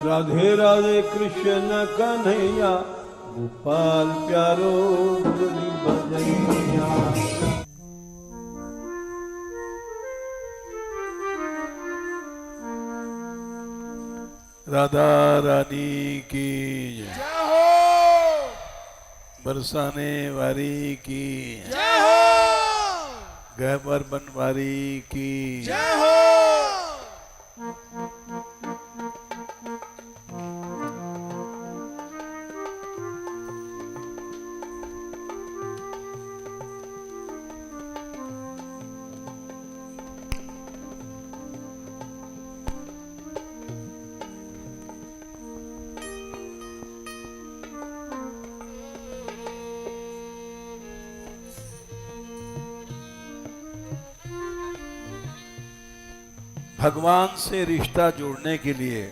राधे राधे कृष्ण कन्हैया, गोपाल प्यारो मुरली बजैया। राधा रानी की जय हो, बरसाने वाली की जय हो, गहबर बनवारी की जय हो। भगवान से रिश्ता जोड़ने के लिए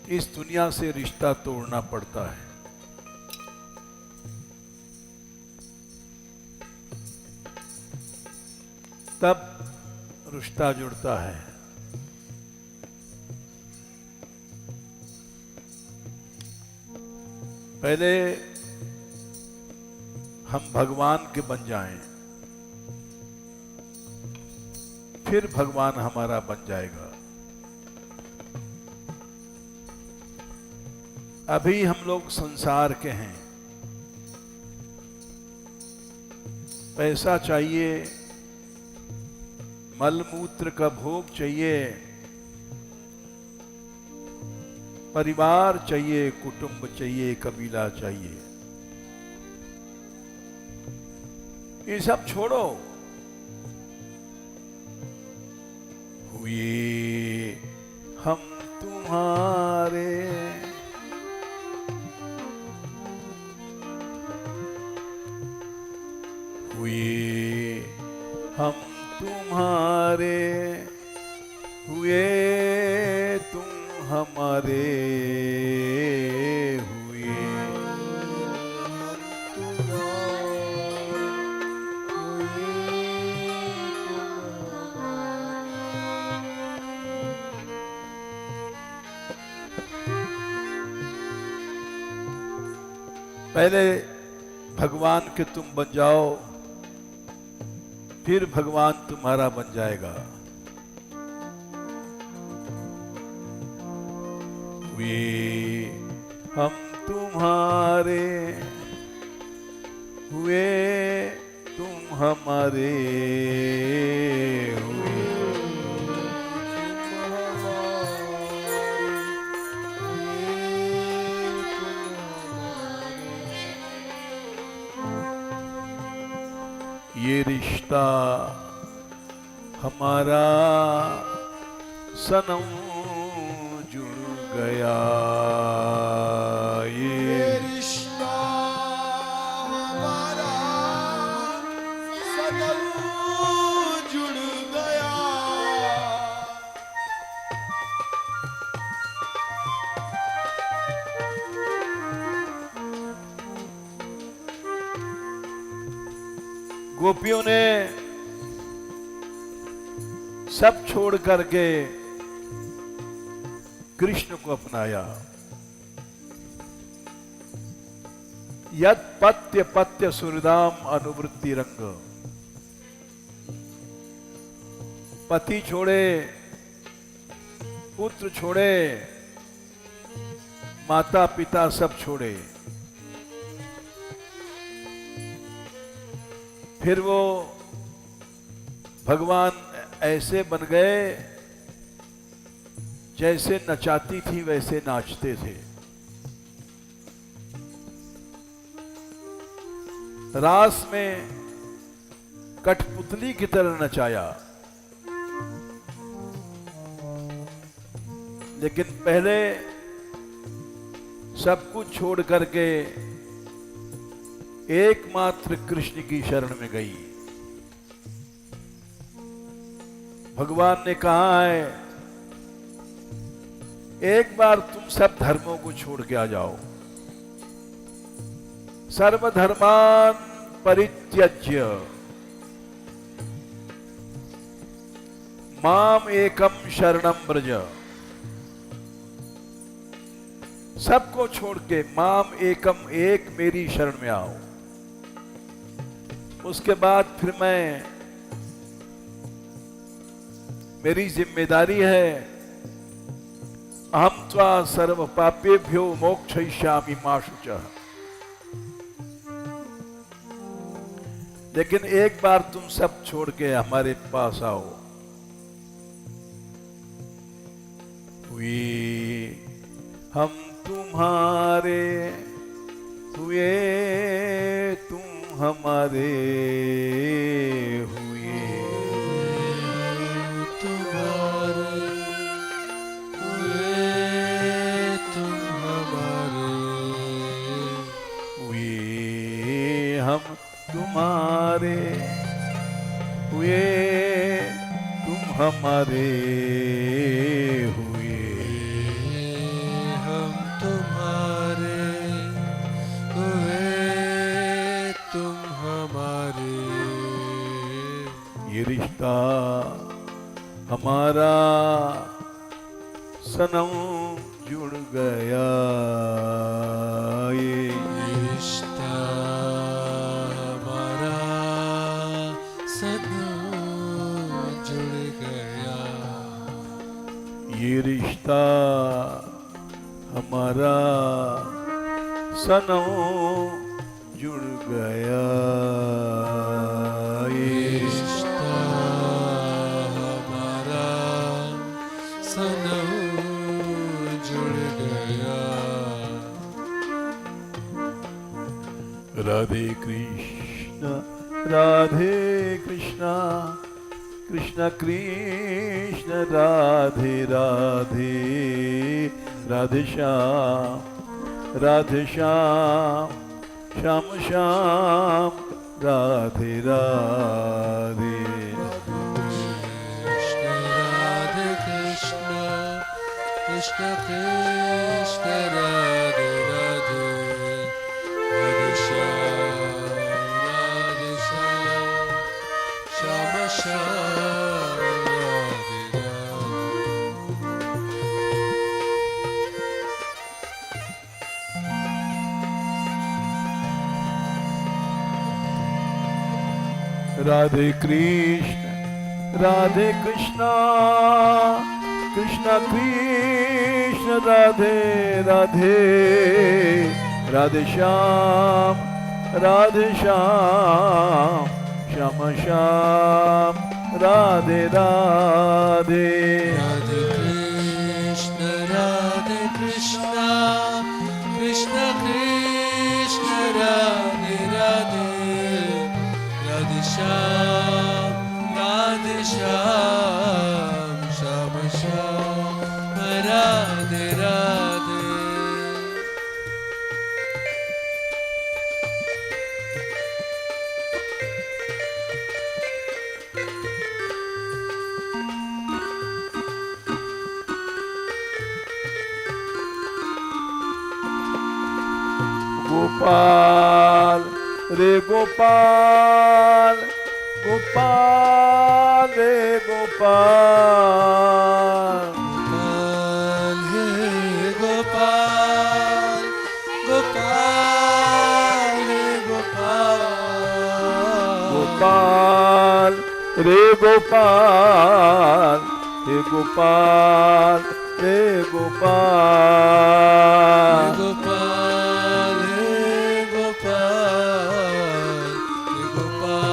इस दुनिया से रिश्ता तोड़ना पड़ता है। तब रिश्ता जुड़ता है। पहले हम भगवान के बन जाएं, फिर भगवान हमारा बन जाएगा। अभी हम लोग संसार के हैं। पैसा चाहिए, मलमूत्र का भोग चाहिए, परिवार चाहिए, कुटुंब चाहिए, कबीला चाहिए। ये सब छोड़ो। हुए हम तुम्हारे, हुए हम तुम्हारे, हुए तुम हमारे, हुए पहले भगवान के तुम बन जाओ, फिर भगवान तुम्हारा बन जाएगा। हुए हम तुम्हारे, हुए तुम हमारे, हुए ये रिश्ता हमारा सनम जुड़ गया। ये रिश्ता हमारा सनम जुड़ गया। गोपियों ने सब छोड़ करके कृष्ण को अपनाया। यद पत्य पत्य सुरदाम अनुवृत्ति रंग। पति छोड़े, पुत्र छोड़े, माता पिता सब छोड़े, फिर वो भगवान ऐसे बन गए जैसे नचाती थी वैसे नाचते थे। रास में कठपुतली की तरह नचाया। लेकिन पहले सब कुछ छोड़ करके एकमात्र कृष्ण की शरण में गई। भगवान ने कहा है, एक बार तुम सब धर्मों को छोड़ के आ जाओ। सर्वधर्मान परित्यज्य माम एकम शरणम ब्रज, सबको छोड़ के माम एकम एक मेरी शरण में आओ। उसके बाद फिर मेरी जिम्मेदारी है, अहम त्वा सर्व पापेभ्यो मोक्षयिष्यामि मा शुचः। लेकिन एक बार तुम सब छोड़ के हमारे पास आओ। हुए हम तुम्हारे, हुए तुम हमारे, हुए तुम्हारे, हुए तुम हमारे, हुए हम तुम्हारे, हुए तुम हमारे, हुए हम तुम्हारे, हुए तुम हमारे। ये रिश्ता हमारा सनम जुड़ गया, ये रिश्ता हमारा सनम जुड़ गया, ये रिश्ता हमारा सनम जुड़ गया, ये रिश्ता हमारा सनम जुड़ गया। राधे कृष्ण, राधे कृष्ण, कृष्ण कृष्ण राधे राधे, राधे श्याम, राधे श्याम, श्याम श्याम राधे राधे। कृष्ण राधे कृष्ण, कृष्ण कृष्ण राधे राधे, राधे श्याम, राधे श्याम, श्याम श्याम राधे राधे कृष्ण, राधे कृष्ण, कृष्ण कृष्ण राधे राधे, राधे श्याम, राधे श्याम, श्याम श्याम राधे राधे। राधे कृष्ण, राधे कृष्ण, कृष्ण कृष्ण राधे राधे, राधे श्याम, राधे श्याम, श्याम श्याम राधे राधे। गोपाल रे गोपाल, गोपाल रे गोपाल, गोपाल हे गोपाल, गोपाल हे गोपाल, गोपाल रे गोपाल, हे गोपाल रे गोपाल, गोपाल हे गोपाल, हे गोपाल, हे गोपाल।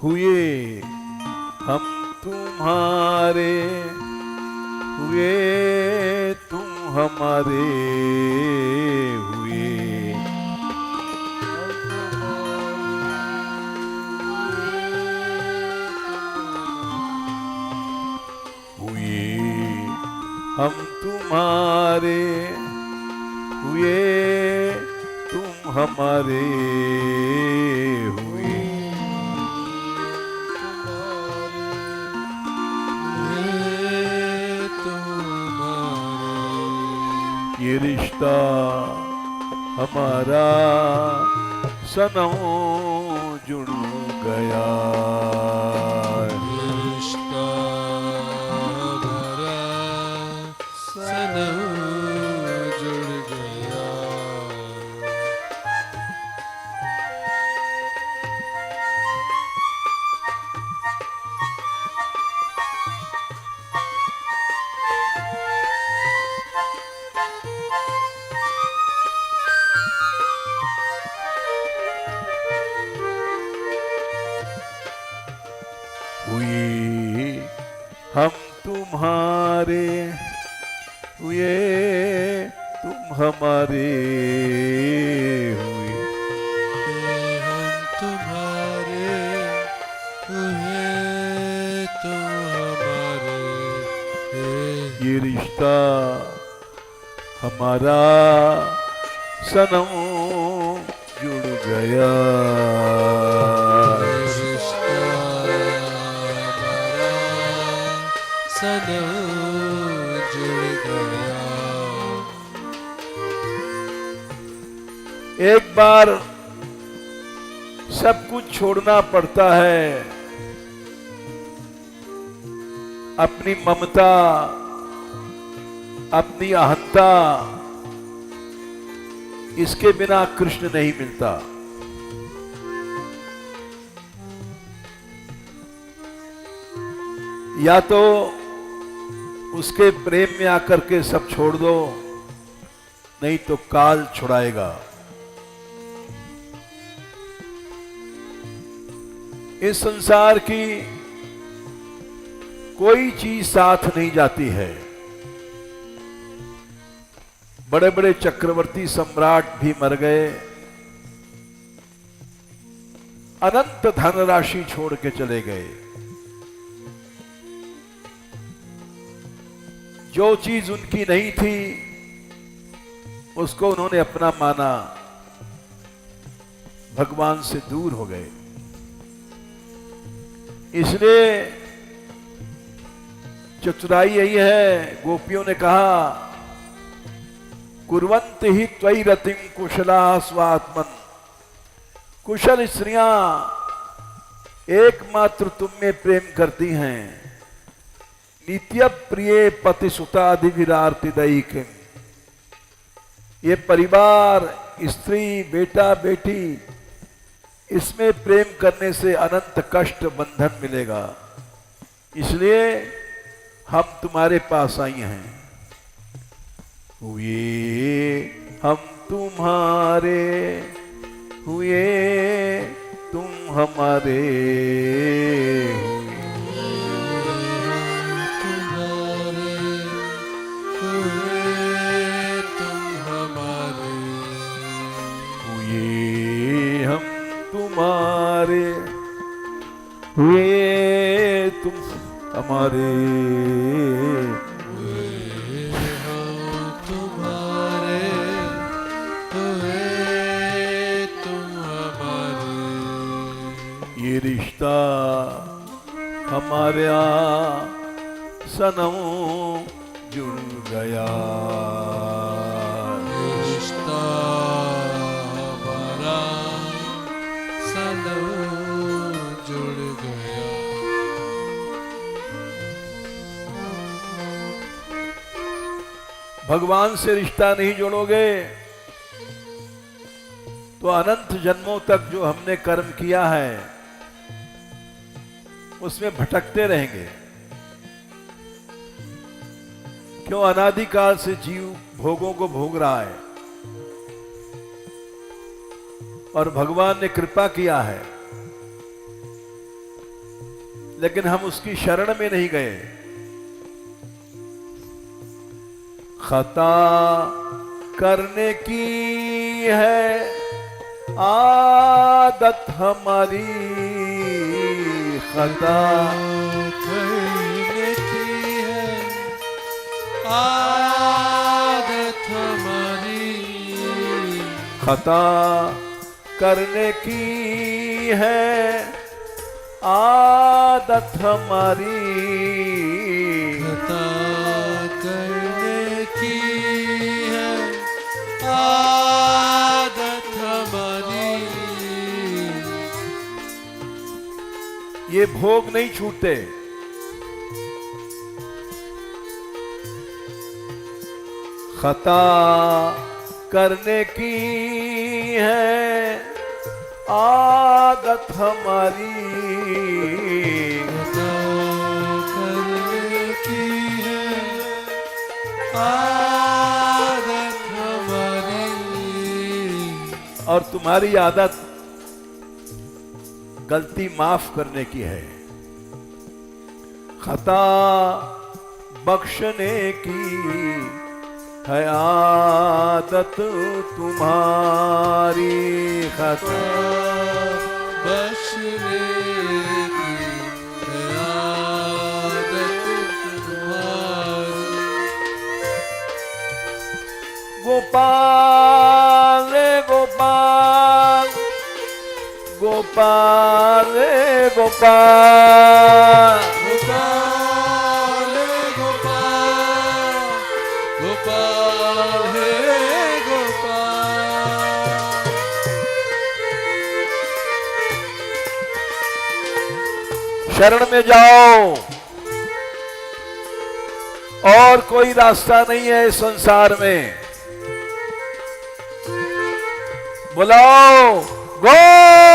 हुए हम तुम्हारे, हुए तुम हमारे, हुए हुए हम तुम्हारे, हुए तुम हमारे, हुए ये रिश्ता हमारा सनम जुड़ गया। रिश्ता हमारा सनम जुड़ गया। हुए हम तुम्हारे, हुए तुम हमारे, हुए हम तुम्हारे हुए तुम हमारे। ये रिश्ता हमारा सनम जुड़ गया। रिश्ता हमारा सनम जुड़ गया। एक बार सब कुछ छोड़ना पड़ता है, अपनी ममता, अपनी अहंता, इसके बिना कृष्ण नहीं मिलता। या तो उसके प्रेम में आकर के सब छोड़ दो, नहीं तो काल छुड़ाएगा। इस संसार की कोई चीज साथ नहीं जाती है। बड़े बड़े चक्रवर्ती सम्राट भी मर गए, अनंत धनराशि छोड़ के चले गए। जो चीज उनकी नहीं थी उसको उन्होंने अपना माना, भगवान से दूर हो गए। इसलिए चतुराई यही है, गोपियों ने कहा कुर्वन्ति ही त्वयि रतिम कुशला स्वात्मन। कुशल स्त्रियां एकमात्र तुम में प्रेम करती हैं। नित्य प्रिय पति सुतादि विरार्ति दैकिम। ये परिवार, स्त्री, बेटा, बेटी, इसमें प्रेम करने से अनंत कष्ट बंधन मिलेगा। इसलिए हम तुम्हारे पास आई हैं। हुए हम तुम्हारे, हुए तुम हमारे, तुम्हारे, हुए तुम हमारे, हुए हम तुम्हारे, हुए तुम हमारे। ये रिश्ता हमारा सनम जुड़ गया। रिश्ता हमारा सनम जुड़ गया। भगवान से रिश्ता नहीं जोड़ोगे तो अनंत जन्मों तक जो हमने कर्म किया है उसमें भटकते रहेंगे। क्यों? अनादिकाल से जीव भोगों को भोग रहा है और भगवान ने कृपा किया है, लेकिन हम उसकी शरण में नहीं गए। खता करने की है आदत हमारी, खता करने की है आदत हमारी। खता करने की है आदत हमारी। खता करने की है ये भोग नहीं छूटते। खता करने की है आदत हमारी, करने की है आदत हमारी, और तुम्हारी आदत गलती माफ करने की है। खता बख्शने की है आदत तुम्हारी, खता बख्शने की है आदत तुम्हारी। गोपाल रे गोपाल, गोपाल रे गोपाल, गोपाल गोपाल, गोपाल हे गोपाल। शरण में जाओ, और कोई रास्ता नहीं है इस संसार में। बुलाओ गोपाल,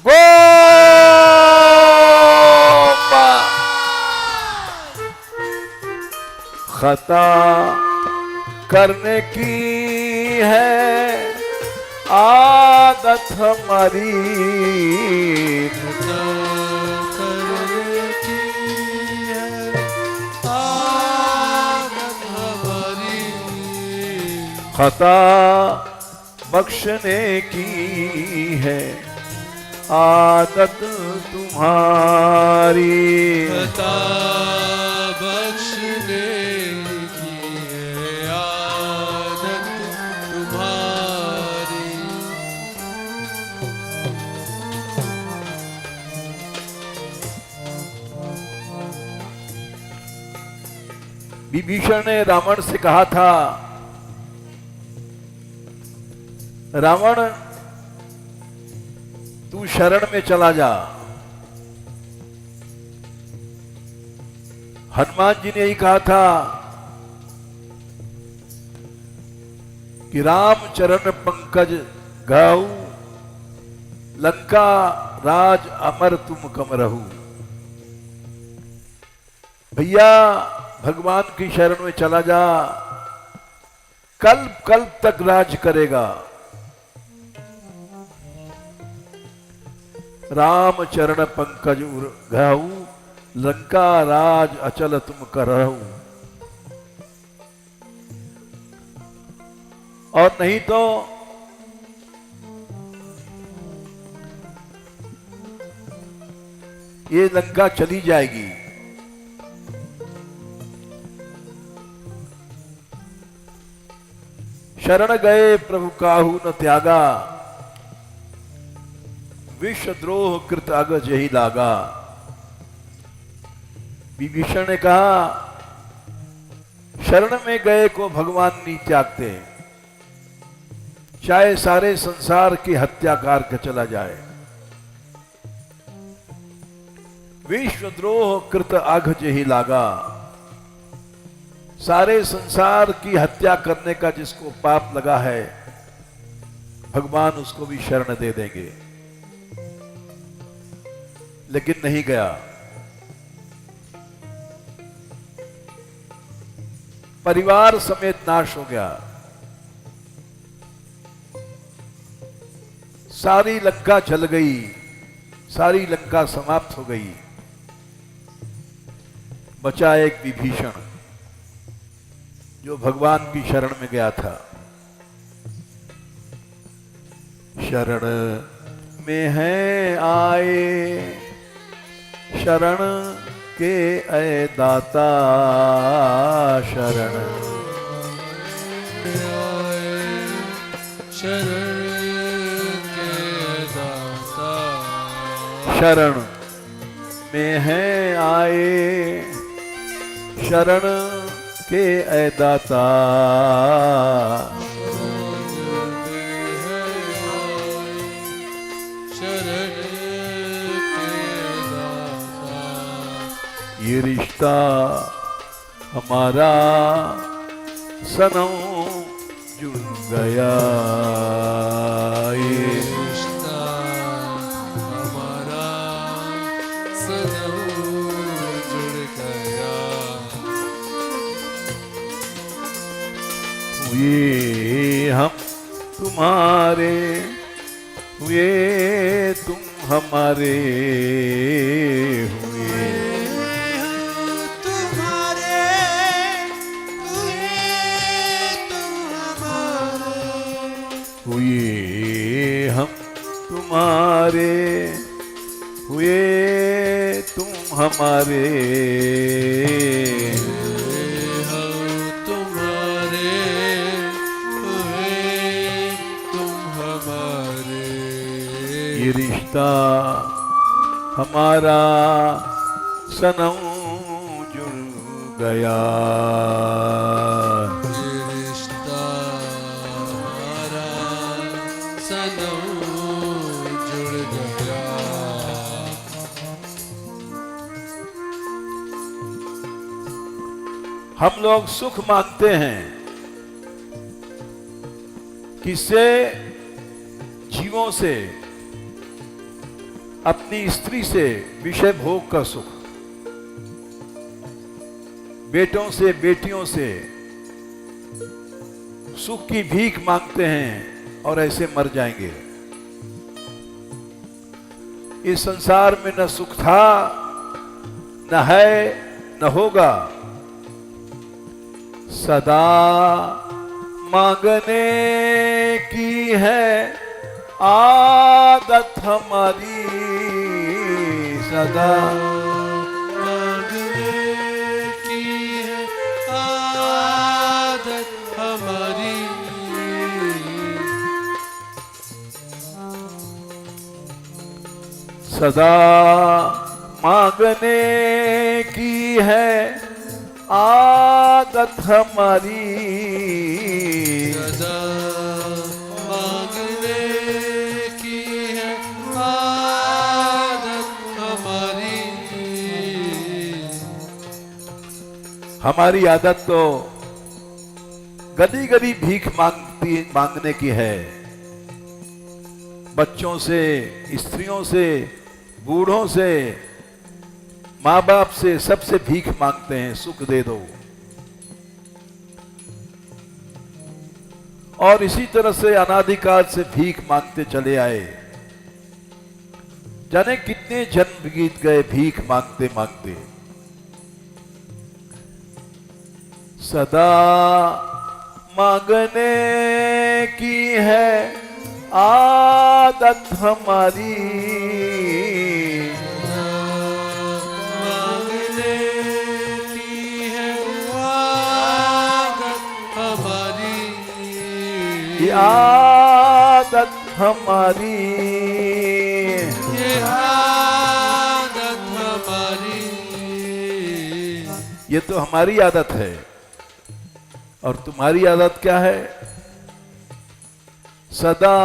गोपाल। खता करने की है आदत हमारी, खता करने की है आदत हमारी, खता बख्शने की है आदत तुम्हारी। खता बख्शने की है आदत तुम्हारी। विभीषण ने रावण से कहा था, रावण तू शरण में चला जा। हनुमान जी ने यही कहा था कि राम चरण पंकज गाऊ, लंका राज अमर तुम कम रहू। भैया भगवान की शरण में चला जा, कल्प कल्प तक राज करेगा। राम चरण पंकज घाऊ, लंका राज अचल तुम करहु। और नहीं तो ये लंका चली जाएगी। शरण गए प्रभु काहू न त्यागा, विश्व द्रोह कृत अगज ही लागा। विभीषण ने कहा, शरण में गए को भगवान नहीं त्यागते, चाहे सारे संसार की हत्याकार के चला जाए। विश्वद्रोह कृत आघज ही लागा, सारे संसार की हत्या करने का जिसको पाप लगा है, भगवान उसको भी शरण दे देंगे। लेकिन नहीं गया। परिवार समेत नाश हो गया। सारी लंका जल गई, सारी लंका समाप्त हो गई। बचा एक विभीषण जो भगवान की शरण में गया था। शरण में है आए शरण के ऐ दाता, शरण शरण में है आए शरण के ऐ दाता। शरण के दाता। ये रिश्ता हमारा सनम जुड़ गया, ये रिश्ता हमारा सनम जुड़ गया। हुए हम तुम्हारे, हुए तुम हमारे, हुए तुम्हारे हुए तुम हमारे। हुए हम तुम्हारे, हुए तुम हमारे, हम तुम्हारे हुए तुम हमारे। ये रिश्ता हमारा सनम जुड़ गया, ये रिश्ता हमारा सनम जुड़ गया। हम लोग सुख मांगते हैं, किससे? जीवों से, अपनी स्त्री से विषय भोग का सुख, बेटों से बेटियों से सुख की भीख मांगते हैं और ऐसे मर जाएंगे। इस संसार में न सुख था, न है, न होगा। सदा मांगने की है आदत हमारी, सदा मांगने की है आदत हमारी। सदा मांगने की है आदत हमारी, सदा मांगने की है आदत हमारी। हमारी आदत तो गली गली भीख मांगने की है। बच्चों से, स्त्रियों से, बूढ़ों से, माँ बाप से, सबसे भीख मांगते हैं, सुख दे दो। और इसी तरह से अनादिकाल से भीख मांगते चले आए। जाने कितने जन्म बीत गए भीख मांगते मांगते। सदा मांगने की है आदत हमारी, मांगने की है आदत हमारी। ये आदत हमारी, ये आदत हमारी। ये तो हमारी आदत है। और तुम्हारी आदत क्या है? सदा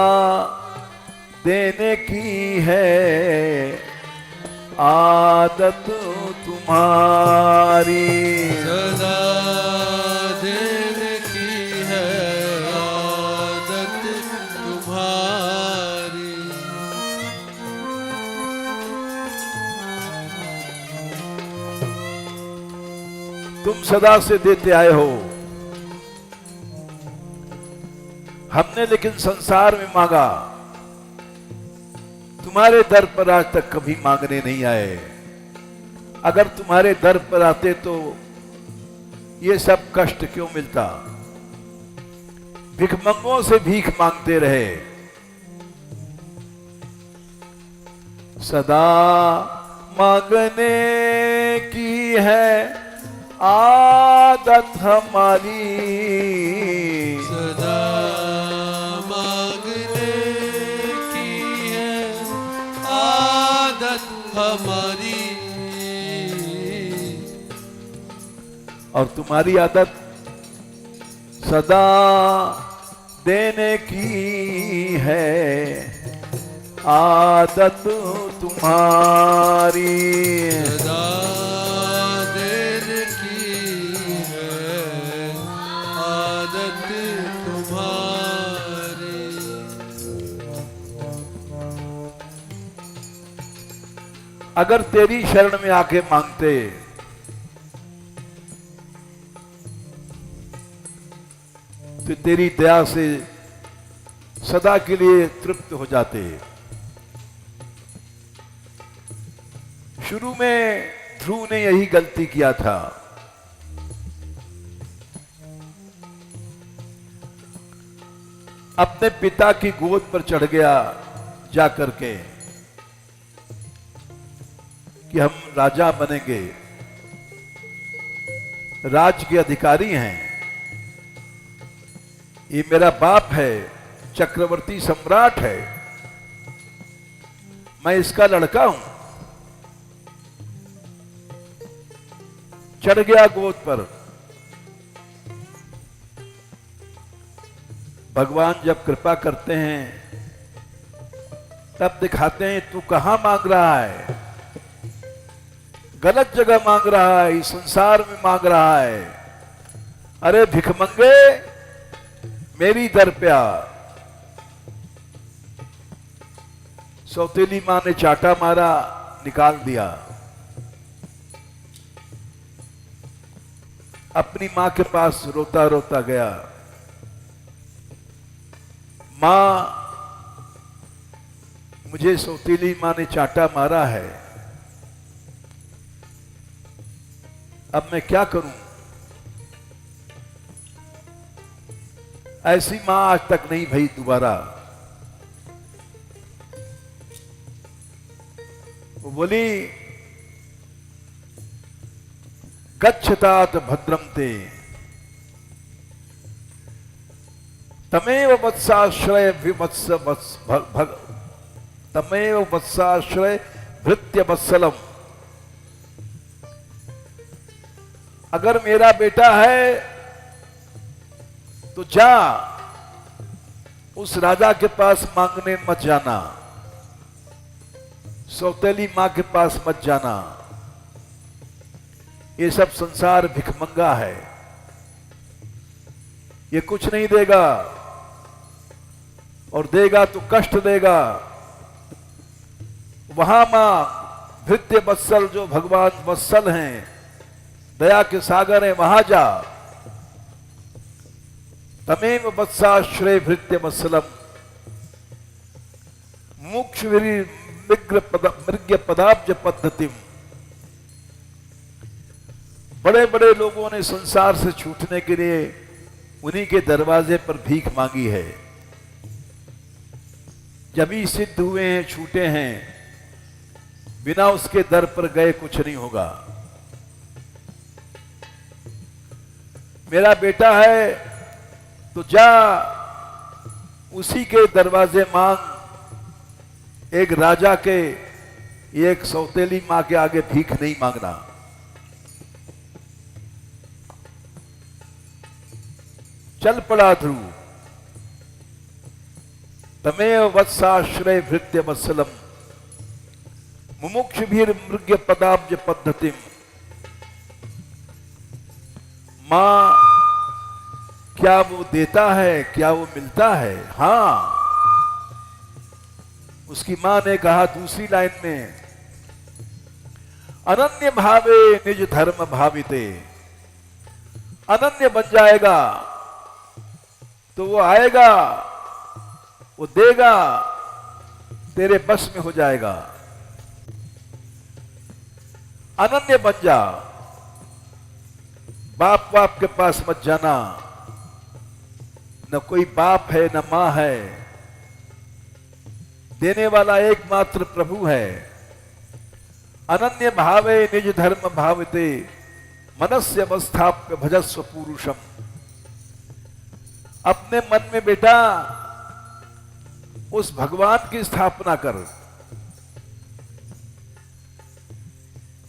देने की है आदत तुम्हारी, सदा देने की है आदत तुम्हारी। तुम सदा से देते आए हो। हमने लेकिन संसार में मांगा, तुम्हारे दर पर आज तक कभी मांगने नहीं आए। अगर तुम्हारे दर पर आते तो ये सब कष्ट क्यों मिलता? भिखमंगों से भीख मांगते रहे। सदा मांगने की है आदत हमारी, सदा मांगने की है आदत हमारी। और तुम्हारी आदत सदा देने की है आदत तुम्हारी सदा देने की है आदत तुम्हारी। अगर तेरी शरण में आके मांगते तो तेरी दया से सदा के लिए तृप्त हो जाते। शुरू में ध्रुव ने यही गलती किया था। अपने पिता की गोद पर चढ़ गया जाकर के कि हम राजा बनेंगे, राज के अधिकारी हैं, ये मेरा बाप है, चक्रवर्ती सम्राट है, मैं इसका लड़का हूं। चढ़ गया गोद पर। भगवान जब कृपा करते हैं तब दिखाते हैं तू कहां मांग रहा है, गलत जगह मांग रहा है, इस संसार में मांग रहा है। अरे भिखमंगे मेरी दर पे आ। सौतेली मां ने चाटा मारा, निकाल दिया। अपनी मां के पास रोता रोता गया। मां, मुझे सौतेली मां ने चाटा मारा है, अब मैं क्या करूं? ऐसी मां आज तक नहीं भई दोबारा। वो बोली गच्छतात भद्रम ते तमेव वत्साश्रय विवत्स तमेव वत्साश्रय भृत्य वत्सलम। अगर मेरा बेटा है तो जा, उस राजा के पास मांगने मत जाना, सौतेली मां के पास मत जाना। ये सब संसार भिखमंगा है, ये कुछ नहीं देगा, और देगा तो कष्ट देगा। वहां मां भृत्य वत्सल, जो भगवान वत्सल हैं, दया के सागर है, वहां जा। तमेव वत्साश्रय भृत्य वत्सलम मोक्ष मृग्य पदाब्ज पद्धति। बड़े बड़े लोगों ने संसार से छूटने के लिए उन्हीं के दरवाजे पर भीख मांगी है। जब ही सिद्ध हुए हैं, छूटे हैं, बिना उसके दर पर गए कुछ नहीं होगा। मेरा बेटा है तो जा, उसी के दरवाजे मांग। एक राजा के, एक सौतेली मां के आगे भीख नहीं मांगना। चल पड़ा ध्रुव। तमेव वत्साश्रय भृत्य वत्सलम मुमुक्ष भीर मृग्य पदाब्ज पद्धतिम। मां, क्या वो देता है, क्या वो मिलता है? हां। उसकी मां ने कहा दूसरी लाइन में, अनन्य भावे निज धर्म भाविते। अनन्य बन जाएगा तो वो आएगा, वो देगा, तेरे बस में हो जाएगा। अनन्य बन जा, बाप बाप के पास मत जाना। न कोई बाप है न मां है, देने वाला एकमात्र प्रभु है। अनन्य भावे निज धर्म भाविते मनस्य अवस्थाप्य भजस्व पुरुषम। अपने मन में बेटा उस भगवान की स्थापना कर।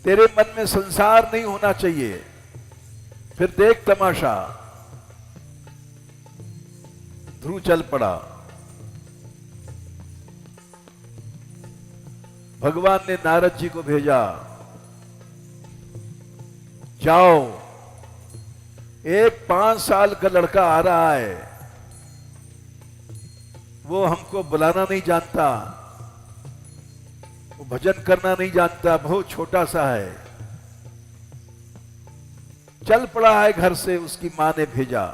तेरे मन में संसार नहीं होना चाहिए, फिर देख तमाशा। ध्रुव चल पड़ा। भगवान ने नारद जी को भेजा, जाओ, एक 5 साल का लड़का आ रहा है, वो हमको बुलाना नहीं जानता, वो भजन करना नहीं जानता, बहुत छोटा सा है, चल पड़ा है घर से, उसकी मां ने भेजा।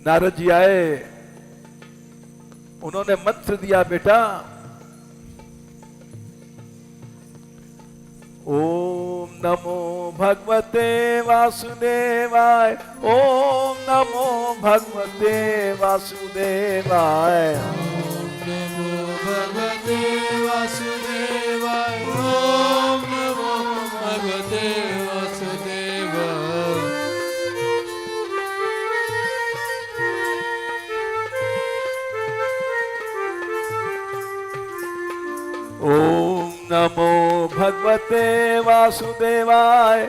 नारद जी आए, उन्होंने मंत्र दिया, बेटा ओम नमो भगवते वासुदेवाय, ओम नमो भगवते वासुदेवाय, नमो भगवते वासुदेवाय, ओम नमो भगवते वासुदेवाय। ओम नमो भगवते वासुदेवाय,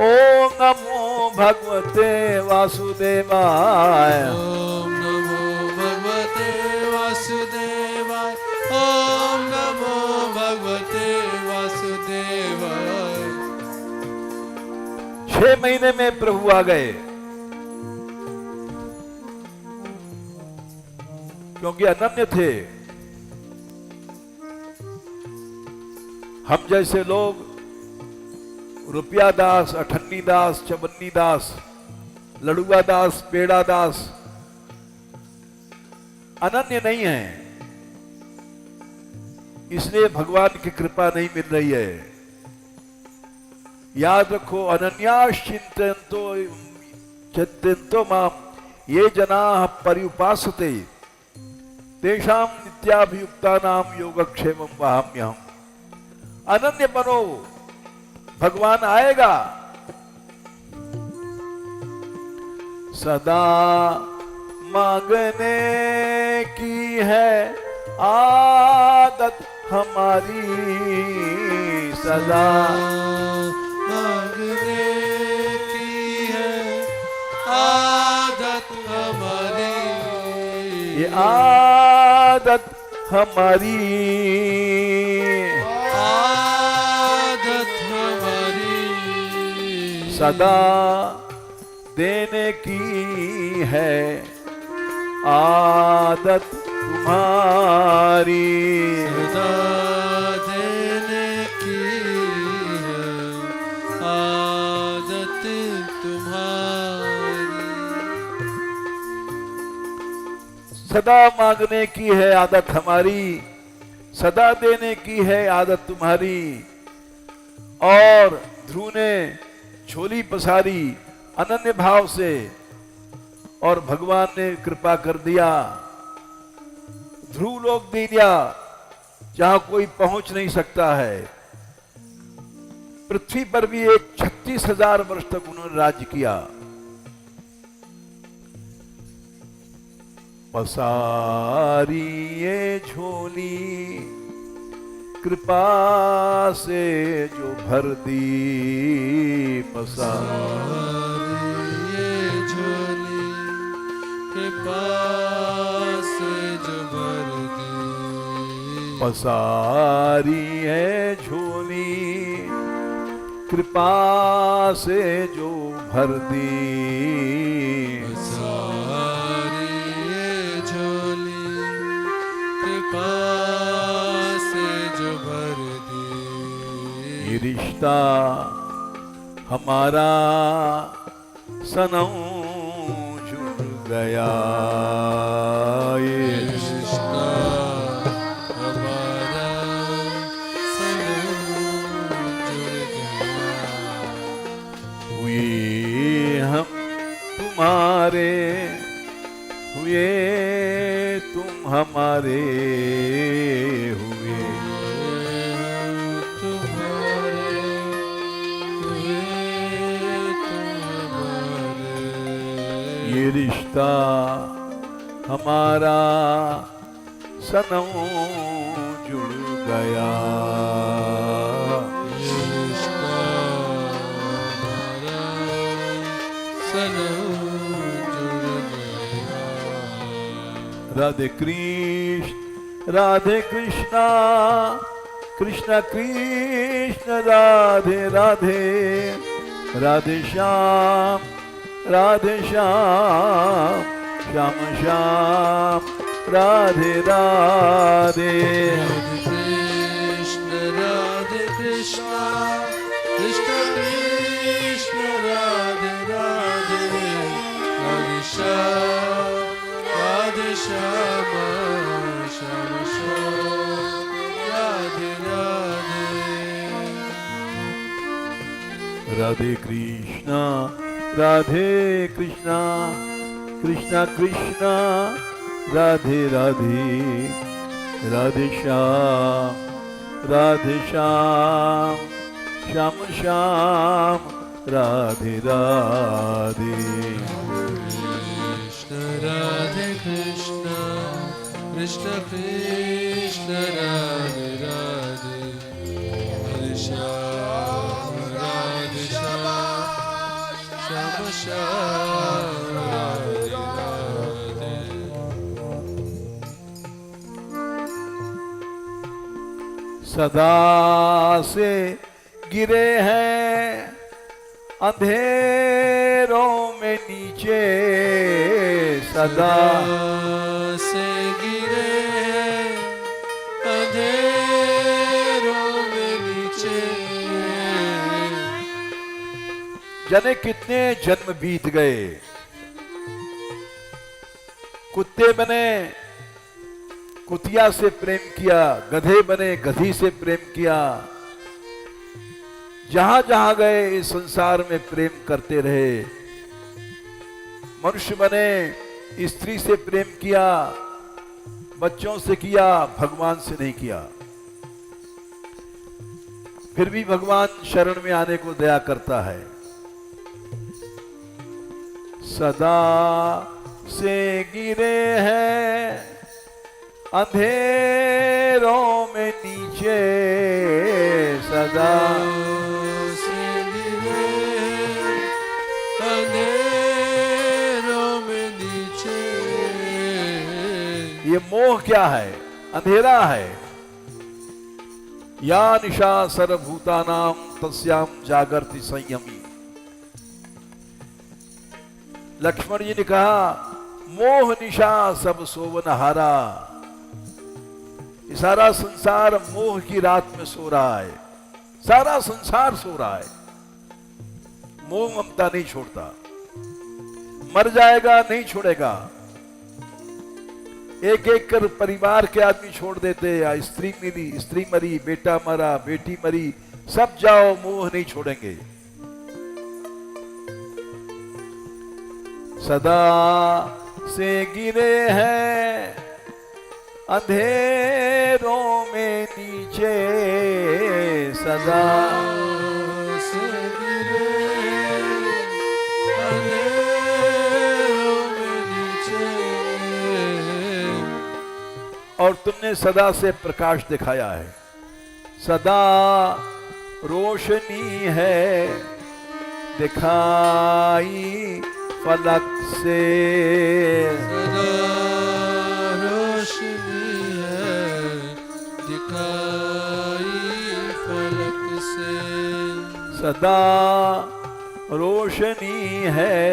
ओम नमो भगवते वासुदेवाय, ओम नमो भगवते वासुदेवाय, ओम नमो भगवते वासुदेवाय। 6 महीने में प्रभु आ गए, क्योंकि अनन्य थे। हम जैसे लोग रुपया दास, अठन्नी दास, चवन्नी दास, लड़ुआ दास, पेड़ा दास अनन्य नहीं है, इसलिए भगवान की कृपा नहीं मिल रही है। याद रखो, अनन्यास चिंतयन्तो माम ये जनाः पर्युपासते तेषां नित्याभियुक्तानां योगक्षेमं वहाम्यहम्। अनन्य बनो, भगवान आएगा। सदा मांगने की है आदत हमारी, सदा मांगने की है आदत हमारी, ये आदत हमारी, आदत हमारी। सदा देने की है आदत तुम्हारी, सदा देने की है आदत तुम्हारी। सदा मांगने की है आदत हमारी, सदा देने की है आदत तुम्हारी। और ध्रुव ने झोली पसारी अनन्य भाव से, और भगवान ने कृपा कर दिया, ध्रुव लोक दे दिया जहां कोई पहुंच नहीं सकता है। पृथ्वी पर भी एक 36,000 वर्ष तक उन्होंने राज्य किया। पसारी ये झोली कृपा से जो भर दी, पसारी ये झोली कृपा से जो भर दी, पसारी है झोली कृपा से जो भर दी, पसारी ये झोली कृपा से जो भर दी। ये रिश्ता हमारा सनम जुड़ गया, ये रिश्ता हमारा सनम जुड़ गया। हुए हम तुम्हारे, हुए तुम हमारे, हुए ये रिश्ता हमारा सनम जुड़ गया, ये रिश्ता हमारा सनम जुड़ गया। राधे कृष्ण राधे कृष्णा कृष्ण कृष्ण राधे राधे राधे श्याम श्याम श्याम राधे राधे राधे कृष्ण कृष्ण कृष्ण राधे राधे राधे श्याम श्याम श्याम राधे राधे राधे कृष्णा कृष्ण कृष्ण राधे राधे राधे श्याम श्याम श्याम राधे राधे कृष्ण राधे कृष्ण कृष्ण कृष्ण राधे राधे राधे श्याम श्याम श्याम राधे राधे सदा से गिरे हैं अंधेरों में नीचे सदा से गिरे अंधेरों में नीचे जाने कितने जन्म बीत गए। कुत्ते बने कुतिया से प्रेम किया, गधे बने गधी से प्रेम किया, जहां जहां गए इस संसार में प्रेम करते रहे। मनुष्य बने स्त्री से प्रेम किया, बच्चों से किया, भगवान से नहीं किया। फिर भी भगवान शरण में आने को दया करता है। सदा से गिरे हैं अंधेरों में नीचे सदा से गिरे अंधेरों में नीचे। ये मोह क्या है? अंधेरा है। या निशा सर्वभूतानां तस्याम जागर्ति संयमी। लक्ष्मण जी ने कहा मोह निशा सब सोवनहारा। सारा संसार मोह की रात में सो रहा है, सारा संसार सो रहा है। मोह ममता नहीं छोड़ता, मर जाएगा नहीं छोड़ेगा। एक एक कर परिवार के आदमी छोड़ देते, या स्त्री मिली स्त्री मरी, बेटा मरा बेटी मरी, सब जाओ मोह नहीं छोड़ेंगे। सदा से गिरे हैं अंधेरों में नीचे सदा से गिरे अंधेरों में नीचे। और तुमने सदा से प्रकाश दिखाया है। सदा रोशनी है दिखाई फलक से। सदा रोशनी है दिखाई फलक से। सदा रोशनी है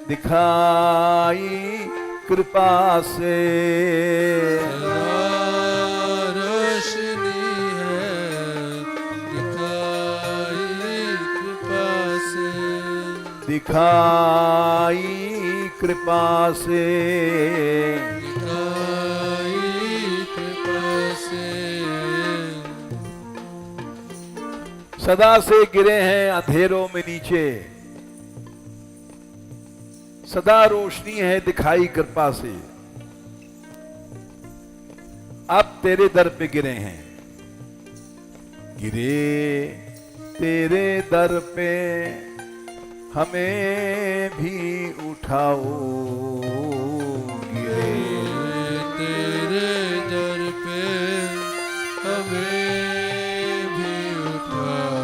दिखाई कृपा से। सदा रोशनी है दिखाई कृपा से। दिखाई कृपा से। दिखाई कृपा से। सदा से गिरे हैं अंधेरों में नीचे, सदा रोशनी है दिखाई कृपा से। अब तेरे दर पे गिरे हैं, गिरे तेरे दर पे हमें भी उठाओ। गिरे तेरे दर पे हमें भी उठाओ।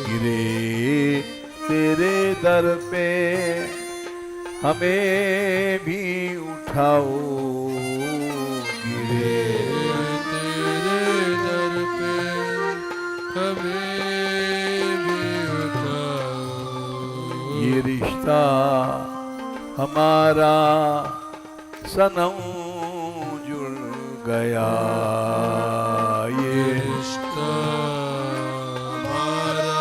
गिरे तेरे दर पे हमें भी उठाओ। उठाओ गिरे तेरे दर पे हमें भी उठाओ। ये रिश्ता हमारा सनम जुड़ गया, ये रिश्ता हमारा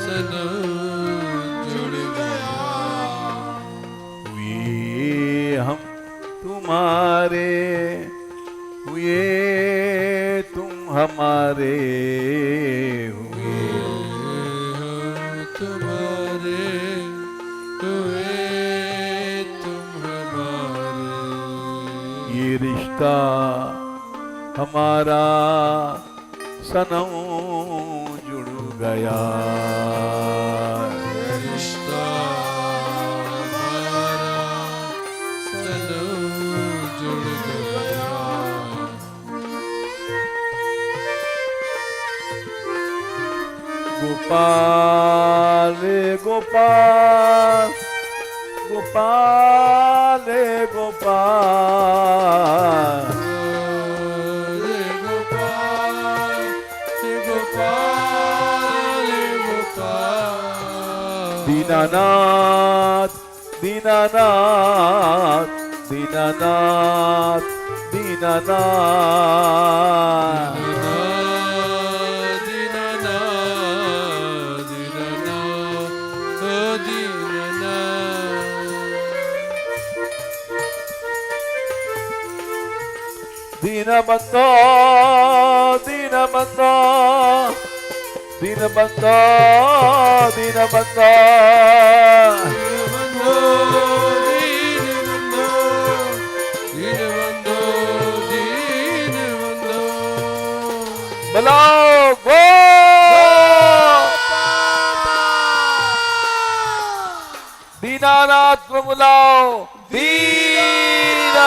सनम जुड़ गया। हुए हम तुम्हारे, हुए तुम हमारे, हुए हम तुम्हारे हुए तुम हमारे। ये रिश्ता हमारा सनम जुड़ गया, रिश्ता हमारा सनम जुड़ गया। गोपाल गोपाल गोपाल गोपाल रे गोपाल रे गोपाल रे गोपाल। दीनानाथ दीनानाथ दीनानाथ दीनानाथ दीनबंधो दीनबंधो दीनबंधो दीनबंधो बुलाओ गो दीनानाथ को बुलाओ, दीनानाथ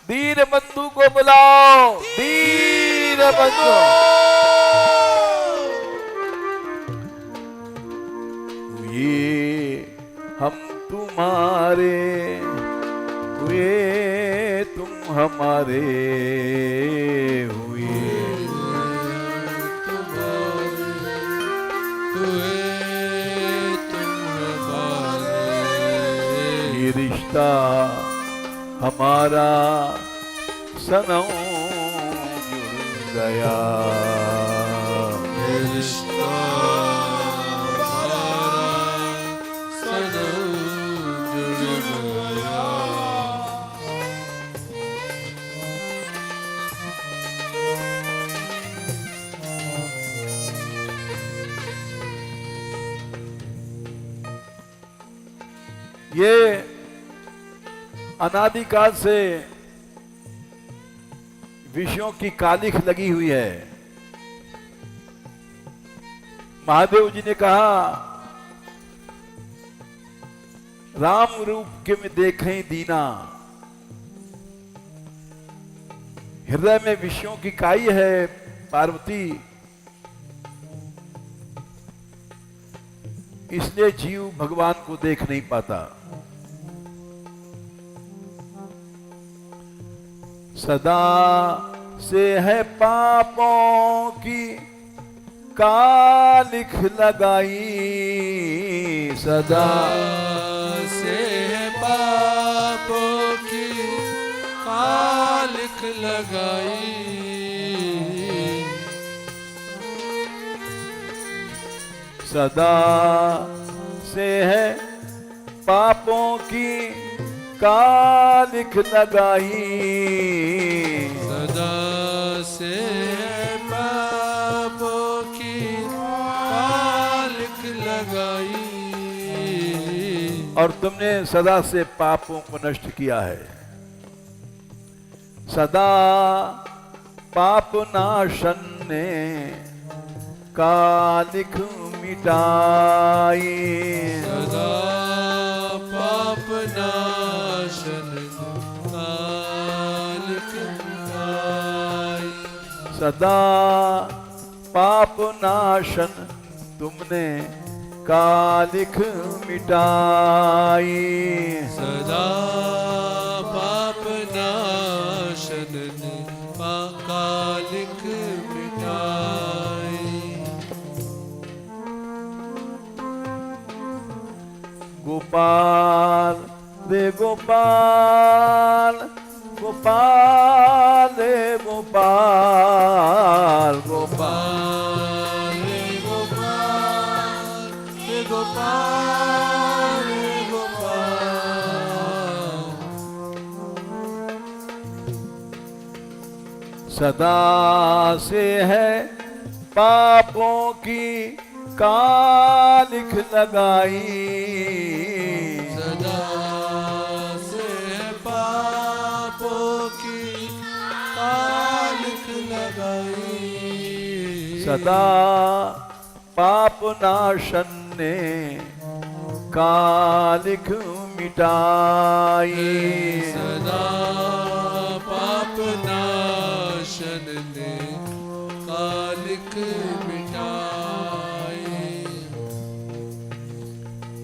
दीन बंधु को बुलाओ, दीन बंधु। ये हम तुम्हारे, हुए तुम हमारे, हुए ये रिश्ता हमारा सनम जुड़ गया, रिश्ता हमारा सनम जुड़ गया। ये अनादिकाल से विषयों की कालिख लगी हुई है। महादेव जी ने कहा, राम रूप के में देखें दीना, हृदय में विषयों की काई है पार्वती, इसलिए जीव भगवान को देख नहीं पाता। सदा से है पापों की कालिख लगाई, सदा से है पापों की कालिख लगाई। सदा से है पापों की कालिख लगाई, सदा से है पापों की कालिख लगाई। और तुमने सदा से पापों को नष्ट किया है। सदा पाप नाशन ने कालिख मिटाई, सदा पाप नाशन कालिख मिटाई। सदा पाप नाशन तुमने कालिख मिटाई। सदा पाप नाशन ने कालिख मिटाई। गोपाल रे गोपाल, गोपाल रे गोपाल, गोपाल रे गोपाल, रे गोपाल, रे गोपाल। सदा से है पापों की कालिख लगाई। सदा से पापों की कालिख लगाई। सदा पाप नाशन ने कालिख मिटाई। सदा पाप नाशन ने कालिख मिटाई।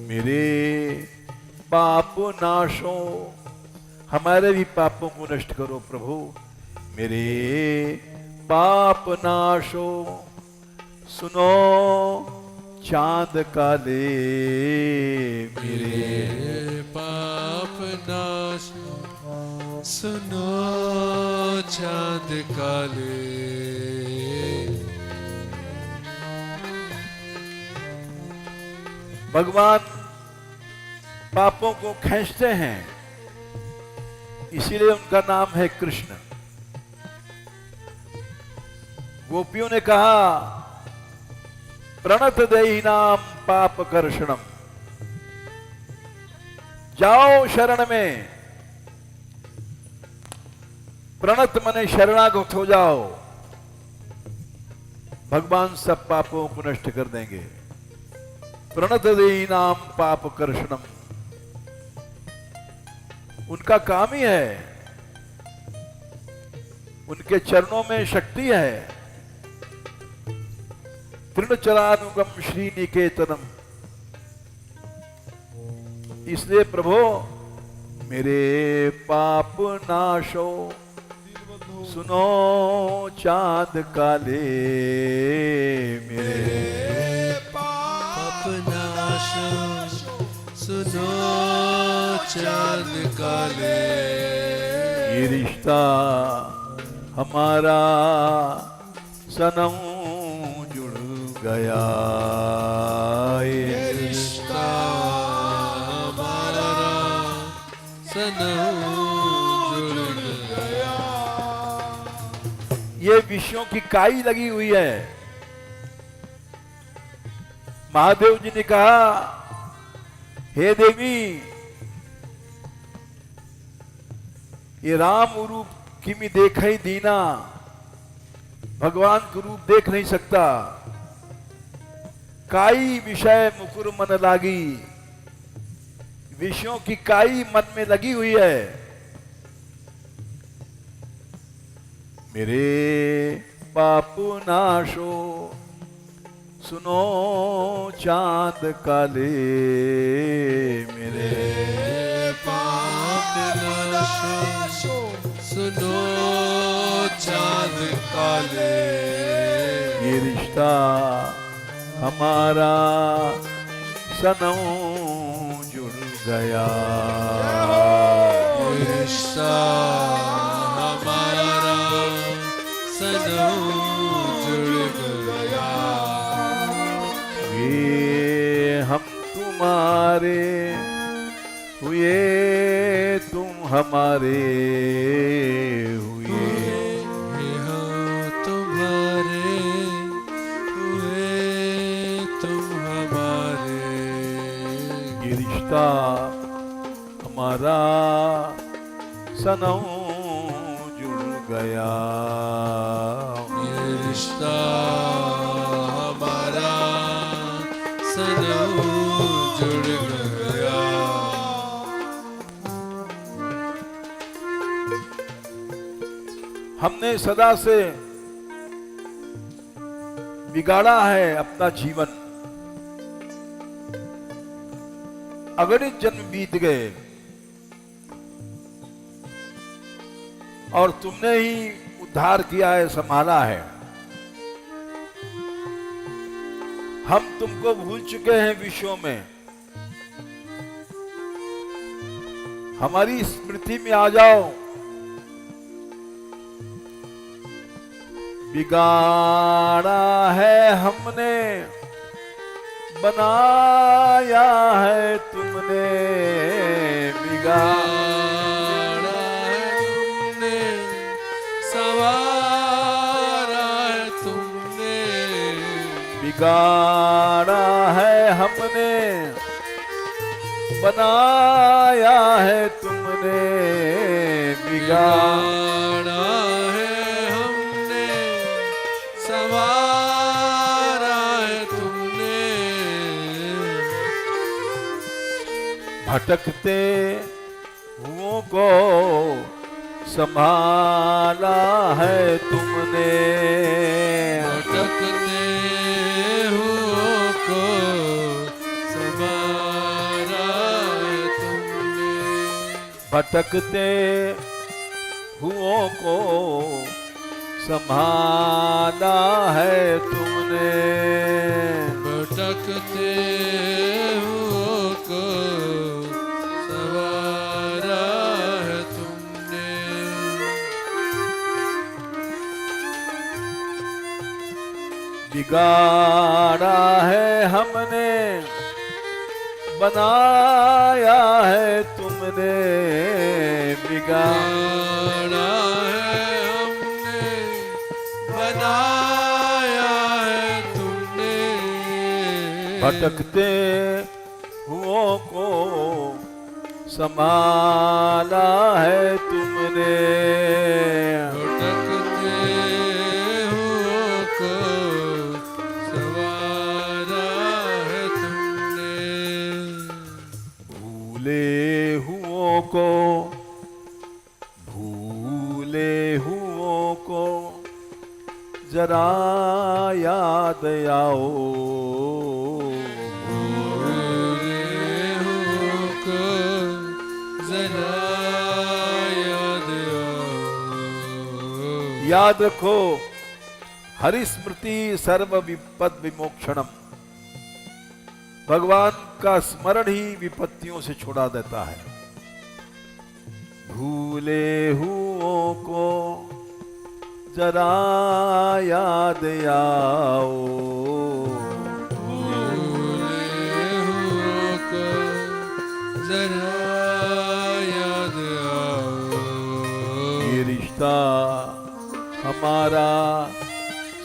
मेरे पाप नाशो, हमारे भी पापों को नष्ट करो प्रभु। मेरे पाप नाशो, सुनो चांद काले। मेरे पाप नाश, सुनो चांद काले। भगवान पापों को खींचते हैं, इसीलिए उनका नाम है कृष्ण। गोपियों ने कहा प्रणत देहि नाम पाप कर्षणम, जाओ शरण में। प्रणत मने शरणागत हो जाओ, भगवान सब पापों को नष्ट कर देंगे। प्रणत देहि नाम पाप कर्षणम, उनका काम ही है, उनके चरणों में शक्ति है। तृणचरानुगम श्री निकेतनम, इसलिए प्रभु मेरे पाप नाशो, सुनो चांद काले। मेरे पाप नाश, सुनो चांद काले। ये रिश्ता हमारा सनम जुड़ गया। ये रिश्ता हमारा सनम जुड़ गया। ये विषयों की काई लगी हुई है। महादेव जी ने कहा हे देवी, ये राम रूप किमि देखई दीना, भगवान का रूप देख नहीं सकता। काई विषय मुकुर मन लागी, विषयों की काई मन में लगी हुई है। मेरे पाप नाशो, सुनो चांद काले। मेरे पाप नाशो, सुनो चांद काले। ये रिश्ता हमारा सनम जुड़ गया। ये रिश्ता हमारा सनम जुड़ गया। ये हम तुम्हारे हुए, तुम हमारे हुए। ये हम तुम्हारे हुए, तुम हमारे। ये रिश्ता हमारा सनम जुड़ गया। ये रिश्ता हमारा सनम जुड़ गया। हमने सदा से बिगाड़ा है अपना जीवन। अगणित जन्म बीत गए और तुमने ही उद्धार किया है, संभाला है। हम तुमको भूल चुके हैं विश्व में, हमारी स्मृति में आ जाओ। बिगाड़ा है हमने, बनाया है तुमने, बिगाड़ा है तुमने, संवारा है तुमने, बिगाड़ा है हमने, बनाया है तुमने, बिगाड़ा है हमने, संवारा है तुमने, भटकते हुओं को संभाला है तुमने, भटकते हुओं को संवारा है तुमने, भटकते हुओं को संभाला है तुमने, भटकते हुओं को संवारा है तुमने, बिगाड़ा है हमने, बनाया है तुमने, बिगाड़ा है हमने, बनाया है तुमने, भटकते हुओं को संभाला है तुमने, भटकते हुओं को संवारा है तुमने, भूले हुओं को, भूले हुओं को जरा याद आओ, भूले हुओं को जरा याद आओ, याद रखो हरि स्मृति सर्व विपद विमोक्षणम, भगवान का स्मरण ही विपत्तियों से छुड़ा देता है। भूले हुओं को जरा याद आओ, भूले हुओं को जरा याद आओ, ये रिश्ता हमारा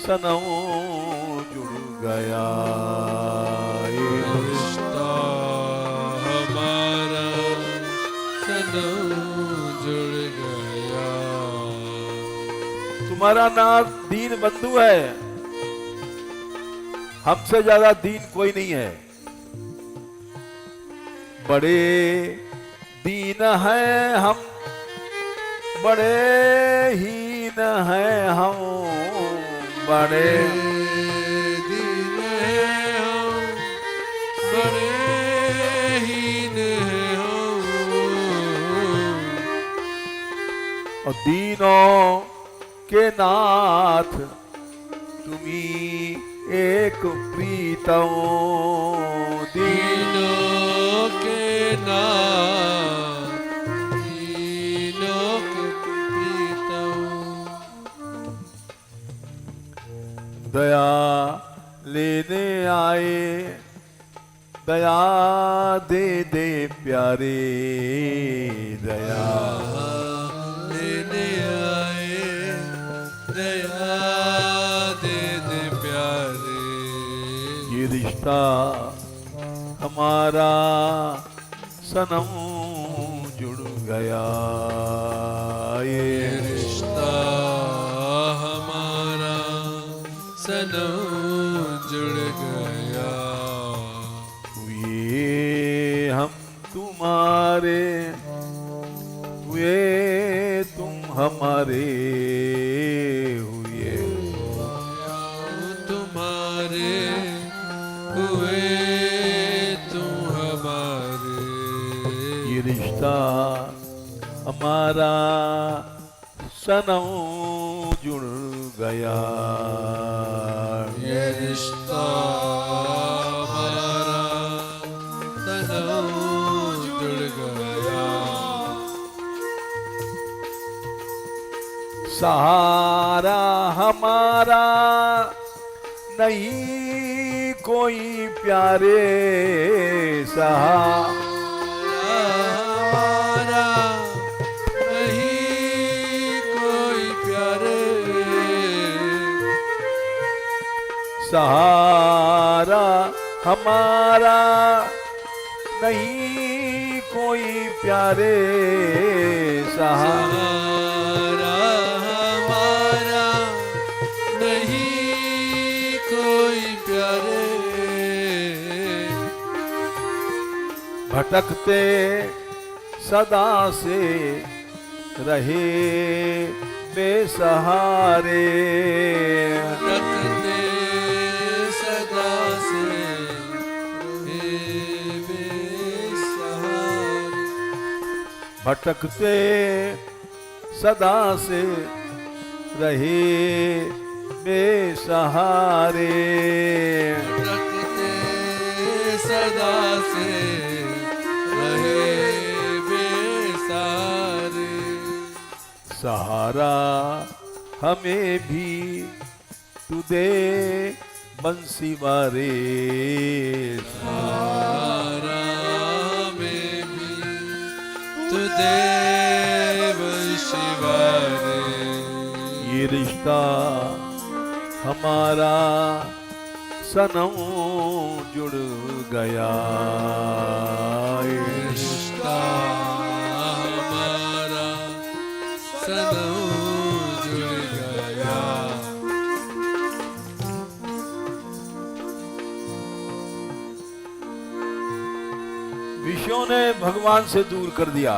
सनम जुड़ गया, ये रिश्ता हमारा सनम जुड़ गया, तुम्हारा नाम दीन बंधु है, हमसे ज्यादा दीन कोई नहीं है। बड़े दीन हैं हम, बड़े हीन हैं हम, बड़े दीन हैं हम, बड़े हीन हैं हम, और दीनों के नाथ तुम्ही एक प्रीतम, दीनों के नाम, दीनों के प्रीतम, दया लेने आए, दया दे दे प्यारे, दया लेने आए, दया दे दे प्यारे, ये रिश्ता हमारा सनम जुड़ गया, ये रिश्ता हमारा सनम जुड़ गया, हुए हम तुम्हारे, हुए तुम हमारे, हुए तुम्हारे हुए तुम हमारे, ये रिश्ता हमारा सनम जुड़ गया। ये रिश्ता हमारा सनम जुड़ गया। सहारा हमारा नहीं कोई प्यारे, सहारा हमारा नहीं कोई प्यारे। सहारा हमारा नहीं कोई प्यारे, सहारा हमारा नहीं कोई प्यारे। भटकते सदा से रहे बेसहारे, रखते सदा से रहे बेसहारे। भटकते सदा से रहे बेसहारे, रखते सदा से रहे बेसहारे। सहारा हमें भी तू दे बंसी वारे, सहारा में भी तू देव शिवारे। ये रिश्ता हमारा सनम जुड़ गया। ये रिश्ता हमारा सनम जुड़ गया। विषयों ने भगवान से दूर कर दिया।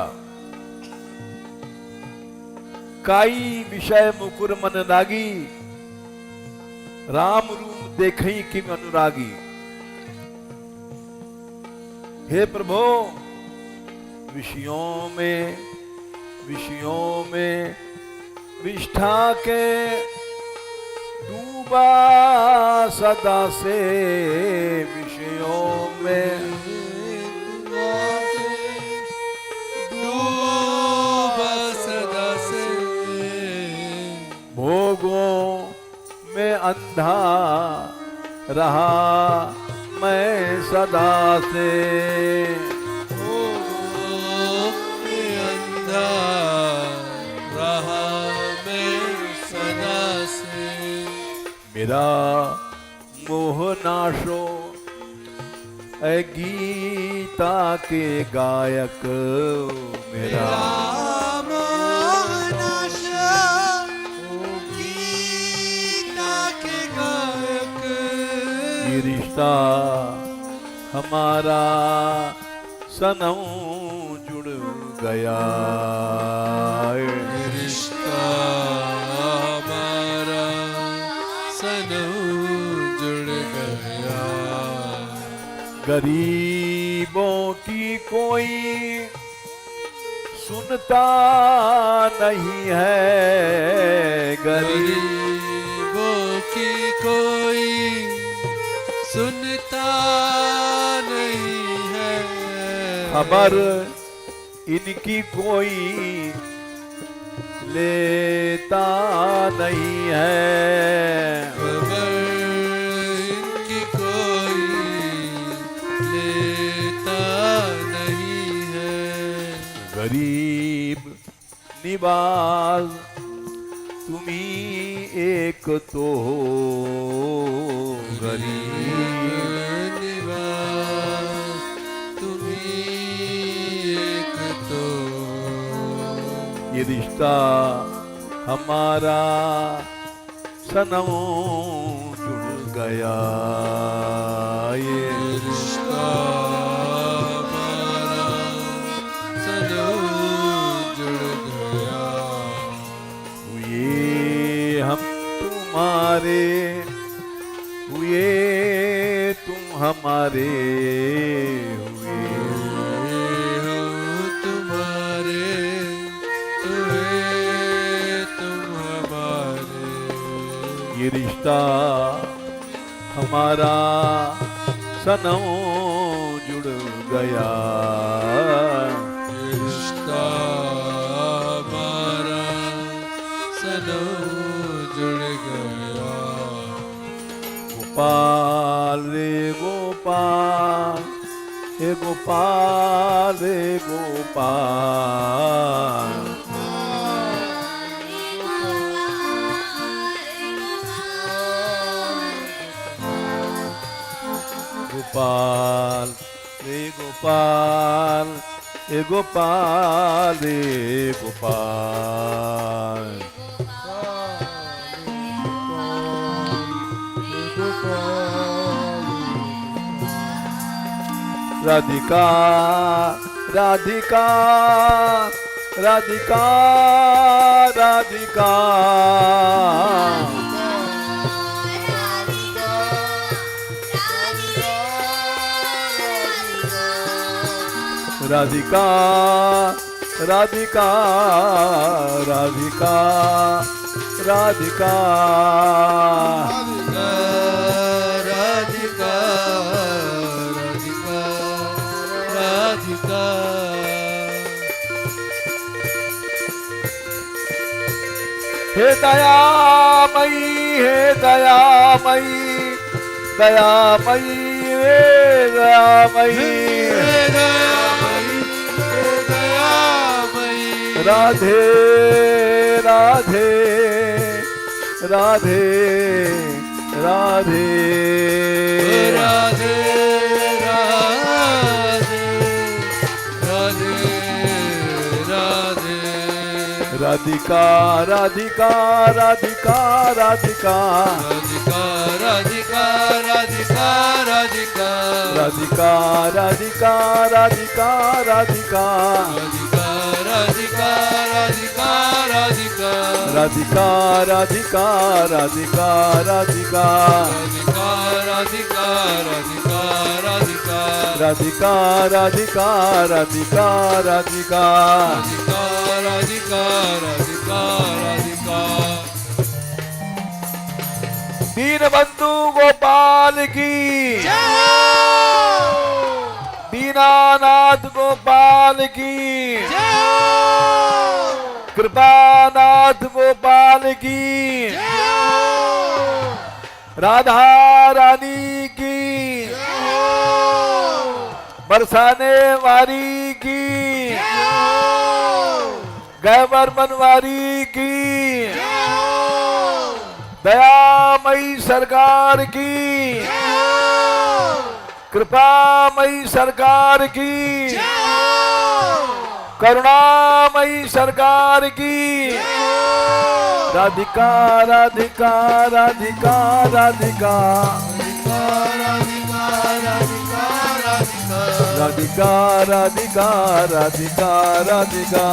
काई विषय मुकुर मन लागी, राम रूप देखई किम अनुरागी। हे प्रभु, विषयों में विष्ठा के डूबा सदा से, विषयों में डूबा सदा से। भोगों में अंधा रहा मैं सदा से, अंधा रहा मैं सदा से। मेरा मोह नाशो ऐ गीता के गायक, मेरा ये रिश्ता हमारा सनम जुड़ गया। रिश्ता हमारा सनम जुड़ गया। गरीबों की कोई सुनता नहीं है, गरीबों की कोई सुनता नहीं है। खबर इनकी कोई लेता नहीं है, खबर इनकी कोई लेता नहीं है। गरीब निवाज तुम्ही एक तो हो, गरीब निवास तुम्ही एक तो। ये रिश्ता हमारा सनम जुड़ गया। ये रिश्ता हमारा सनम जुड़ गया। हुए हम तुम्हारे, हुए तुम हमारे, हुए हम रिश्ता हमारा सनम जुड़ गया। रिश्ता हमारा सनम जुड़ गया। गोपाल रे गोपाल, हे गोपाल रे गोपाल, गोपाल रे गोपाल, हे गोपाल रे गोपाल। राधिका राधिका राधिका राधिका, राधिका राधिका राधिका राधिका, राधिका राधिका राधिका। हे दयामयी, हे दयामयी, दयामयी हे दयामयी, राधे राधे राधे राधे राधे राधे राधे राधे। राधिका राधिका राधिका राधिका, राधिका राधिका राधिका राधिका, राधिका राधिका राधिका राधिका, राधिका राधिका राधिका राधिका, राधिका राधिका राधिका राधिका, राधिका राधिका राधिका राधिका, राधिका राधिका राधिका, राधिका राधिका राधिका। दीनबंधु गोपाल की, दीनानाथ गोपाल की, कृपानाथ गोपाल की, राधा रानी की, बरसाने वाली की, गैबर बनवारी की, दयामयी सरकार की, कृपामयी सरकार की, करुणामयी सरकार की। राधिका राधिका राधिका राधिका, राधिका राधिका राधिका राधिका,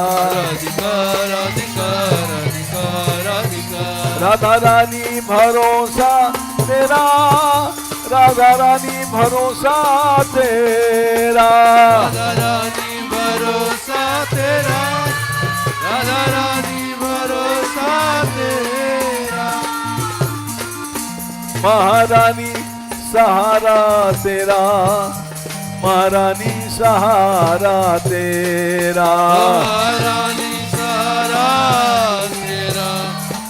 राधा रानी भरोसा तेरा, राधा रानी भरोसा तेरा, राधा रानी भरोसा तेरा, राधा रानी भरोसा तेरा। महारानी सहारा तेरा, महारानी सहारा तेरा, महारानी सहारा तेरा,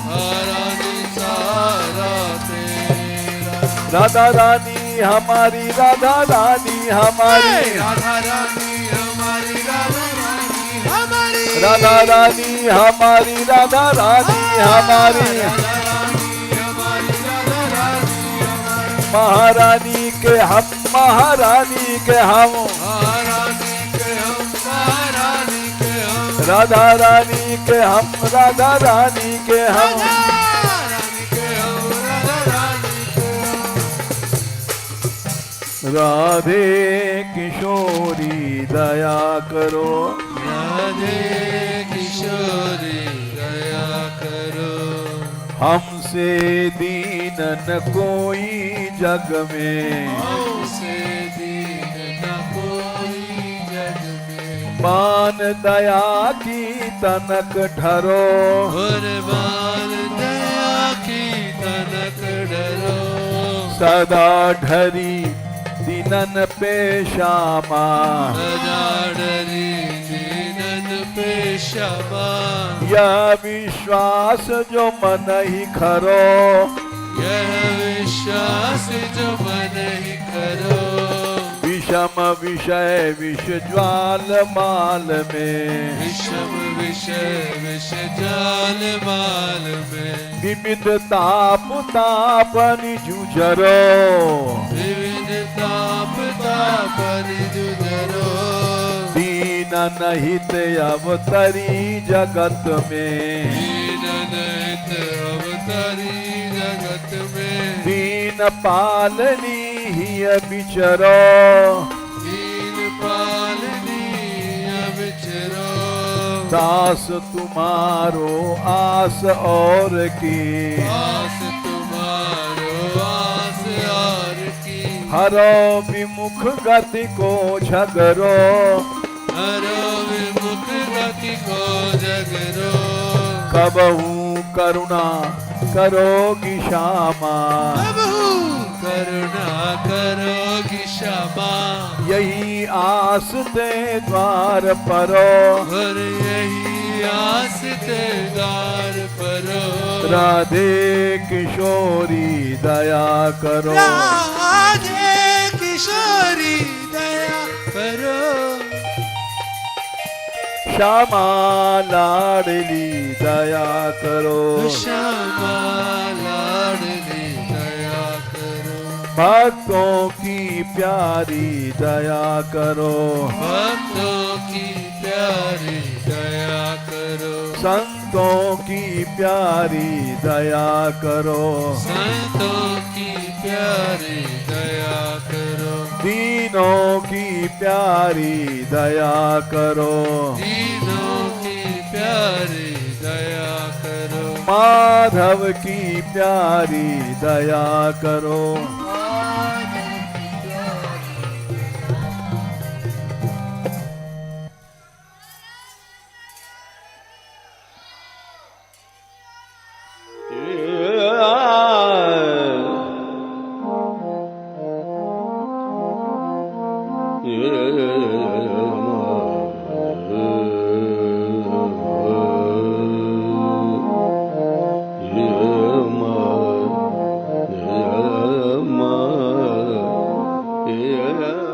महारानी सहारा तेरा। राधा रानी हमारी, राधा रानी हमारी, राधा रानी हमारी, राधा रानी हमारी, राधा रानी हमारी, राधा रानी हमारी, महारानी के हम, महारानी के हम, महारानी के हम, महारानी के हम, राधा रानी के हम, राधा रानी के हम, रानी के हम, राधा रानी के हम। राधे किशोरी दया करो, राधे किशोरी दया करो, हमसे दीन न कोई जग में, हमसे दीन न कोई जग में, मान दया की तनक ठहरो, कुर्बान दया की तनक डरो, सदा ढरी दीनन पे श्यामा सदा डरी दीनन पे क्षमा यह विश्वास जो मन ही खरो यह विश्वास जो मन ही करो विषम विषय विष ज्वाल माल में विषम विषय विष जाल माल में विविध ताप तापनि जुझरो विविध ताप तापनि जुझरो दीन नहित अवतरी जगत में दीन नहित अवतरी जगत में दीन पालनी ही विचरो दीन पालनी अविचरो दास तुम्हारो आस और की आस तुम्हारो आस और की हरो विमुख गति को झगरो हरो विमुख गति को जगरो कबहू करुणा करोगी श्यामा करुणा करोगी क्षमा यही आस ते द्वार परो और यही आस ते द्वार परो राधे किशोरी दया करो राधे किशोरी दया करो श्यामा लाडली दया करो क्षमा लाडली दया करो भक्तों की प्यारी दया करो भक्तों की प्यारी दया करो संतों की प्यारी दया करो संतों की प्यारी दया करो दीनों की प्यारी दया करो दीनों की प्यारी दया करो माधव की प्यारी दया करो Yeah.